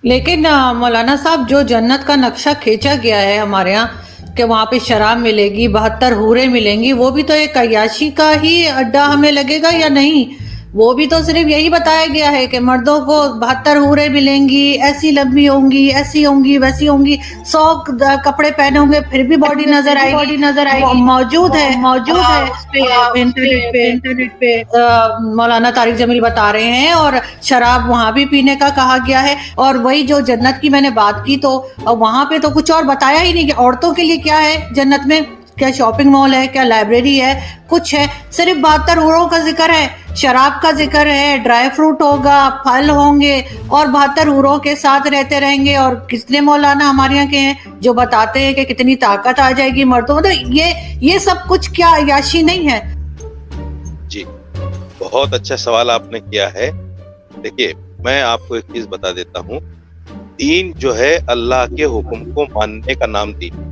لیکن مولانا صاحب جو جنت کا نقشہ کھینچا گیا ہے ہمارے یہاں کہ وہاں پہ شراب ملے گی، 72 حوریں ملیں گی، وہ بھی تو ایک عیاشی کا ہی اڈا ہمیں لگے گا یا نہیں؟ وہ بھی تو صرف یہی بتایا گیا ہے کہ مردوں کو 72 حوریں ملیں گی، ایسی لمبی ہوں گی، ایسی ہوں گی، ویسی ہوں گی، 100 کپڑے پہنے ہوں گے پھر بھی باڈی نظر آئے گی۔ موجود ہے اس پہ انٹرنیٹ پہ مولانا طارق جمیل بتا رہے ہیں، اور شراب وہاں بھی پینے کا کہا گیا ہے۔ اور وہی جو جنت کی میں نے بات کی تو وہاں پہ تو کچھ اور بتایا ہی نہیں کہ عورتوں کے لیے کیا ہے جنت میں، کیا شاپنگ مال ہے، کیا لائبریری ہے، کچھ ہے؟ صرف 72 حوروں کا ذکر ہے، شراب کا ذکر ہے، ڈرائی فروٹ ہوگا، پھل ہوں گے، اور 72 حوروں کے ساتھ رہتے رہیں گے۔ اور کتنے مولانا ہمارے یہاں کے ہیں جو بتاتے ہیں کہ کتنی طاقت آ جائے گی مردوں میں۔ تو یہ سب کچھ کیا عیاشی نہیں ہے؟ جی بہت اچھا سوال آپ نے کیا ہے۔ دیکھیے میں آپ کو ایک چیز بتا دیتا ہوں، دین جو ہے اللہ کے حکم کو ماننے کا نام دین۔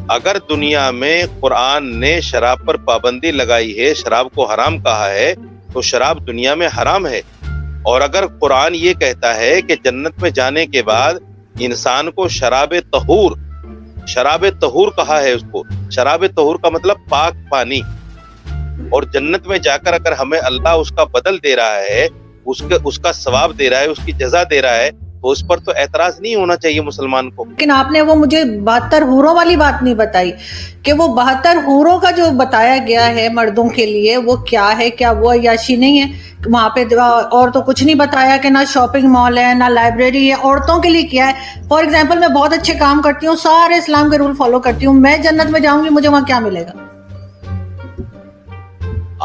اگر دنیا میں قرآن نے شراب پر پابندی لگائی ہے، شراب کو حرام کہا ہے، تو شراب دنیا میں حرام ہے۔ اور اگر قرآن یہ کہتا ہے کہ جنت میں جانے کے بعد انسان کو شراب طہور کہا ہے، اس کو شراب طہور کا مطلب پاک پانی، اور جنت میں جا کر اگر ہمیں اللہ اس کا بدل دے رہا ہے، اس کا ثواب دے رہا ہے، اس کی جزا دے رہا ہے، تو اس پر تو اعتراض نہیں ہونا چاہیے مسلمان کو۔ لیکن آپ نے وہ مجھے 72 حوروں والی بات نہیں بتائی کہ وہ 72 حوروں کا جو بتایا گیا ہے مردوں کے لیے وہ کیا ہے؟ کیا وہ عیاشی نہیں ہے؟ وہاں پہ اور تو کچھ نہیں بتایا کہ نہ شاپنگ مال ہے، نہ لائبریری ہے۔ عورتوں کے لیے کیا ہے؟ فار ایگزامپل میں بہت اچھے کام کرتی ہوں، سارے اسلام کے رول فالو کرتی ہوں، میں جنت میں جاؤں گی، مجھے وہاں کیا ملے گا؟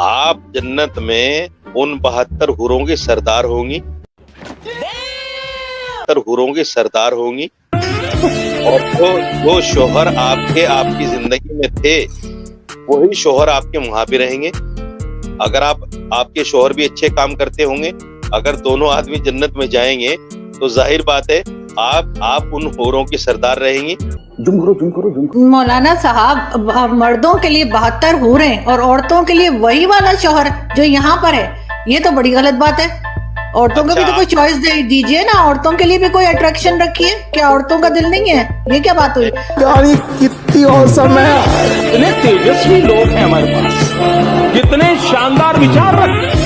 آپ جنت میں ان 72 حوروں کی سردار ہوں گی، حوروں کی سردار ہوں گی، اور جو شوہر آپ کی زندگی میں تھے وہی شوہر آپ کے وہاں بھی رہیں گے۔ اگر آپ کے شوہر بھی اچھے کام کرتے ہوں گے، اگر دونوں آدمی جنت میں جائیں گے تو ظاہر بات ہے آپ ان حوروں کی سردار رہیں گی۔ مولانا صاحب مردوں کے لیے 72 حوریں اور عورتوں کے لیے وہی والا شوہر جو یہاں پر ہے، یہ تو بڑی غلط بات ہے۔ عورتوں کو بھی تو کوئی چوائس دیجیے نا، عورتوں کے لیے بھی کوئی اٹریکشن رکھیے۔ کیا عورتوں کا دل نہیں ہے؟ یہ کیا بات ہوئی؟ کتنی اوسم ہے، اتنے تیجسوی لوگ ہیں ہمارے پاس، کتنے شاندار وچار رکھتے ہیں۔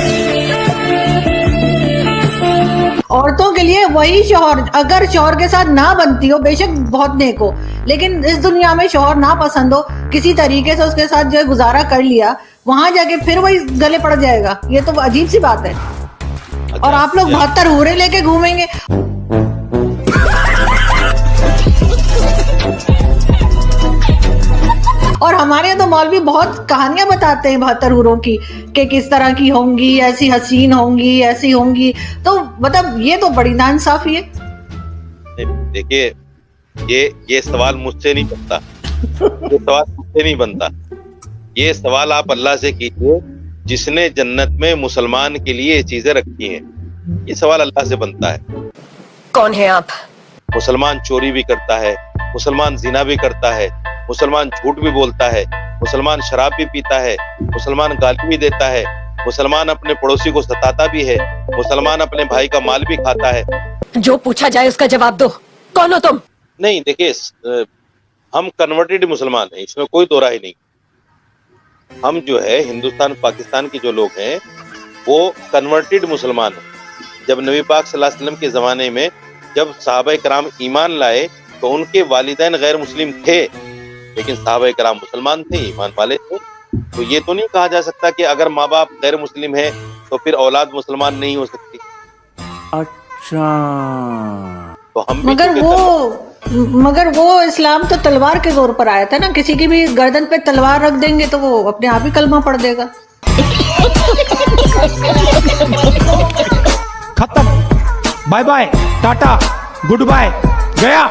عورتوں کے لیے وہی شوہر، اگر شوہر کے ساتھ نہ بنتی ہو، بے شک بہت نیک ہو، لیکن اس دنیا میں شوہر نہ پسند ہو، کسی طریقے سے اس کے ساتھ جو ہے گزارا کر لیا، وہاں جا کے پھر وہی گلے پڑ جائے گا، یہ تو عجیب سی بات ہے۔ اور آپ لوگ 72 حوریں لے کے گھومیں گے۔ اور ہمارے یہاں تو مولوی بہت کہانیاں بتاتے ہیں 72 حوروں کی کہ کس طرح کی ہوں گی، ایسی حسین ہوں گی، ایسی ہوں گی، تو مطلب یہ تو بڑی ناانصافی ہے۔ دیکھیے یہ سوال مجھ سے نہیں بنتا، یہ سوال آپ اللہ سے کیجیے جس نے جنت میں مسلمان کے لیے یہ چیزیں رکھی ہیں، یہ سوال اللہ سے بنتا ہے۔ کون ہے آپ؟ مسلمان چوری بھی کرتا ہے، مسلمان زنا بھی کرتا ہے، مسلمان جھوٹ بھی بولتا ہے، مسلمان شراب بھی پیتا ہے، مسلمان گالی بھی دیتا ہے، مسلمان اپنے پڑوسی کو ستاتا بھی ہے، مسلمان اپنے بھائی کا مال بھی کھاتا ہے۔ جو پوچھا جائے اس کا جواب دو، کون ہو تم؟ نہیں دیکھیے، ہم کنورٹڈ مسلمان ہیں، اس میں کوئی دو رائے نہیں۔ ہم جو ہے ہندوستان پاکستان کے جو لوگ ہیں وہ کنورٹڈ مسلمان ہیں۔ جب نبی پاک صلی اللہ علیہ وسلم کے زمانے میں جب صحابہ کرام ایمان لائے تو ان کے والدین غیر مسلم تھے، لیکن صحابہ کرام مسلمان تھے، ایمان والے تھے۔ تو یہ تو نہیں کہا جا سکتا کہ اگر ماں باپ غیر مسلم ہیں تو پھر اولاد مسلمان نہیں ہو سکتی۔ اچھا، تو ہم مگر وہ اسلام تو تلوار کے زور پر آیا تھا نا، کسی کی بھی گردن پہ تلوار رکھ دیں گے تو وہ اپنے آپ ہی کلمہ پڑھ دے گا۔ ختم، bye bye, tata, goodbye, گیا۔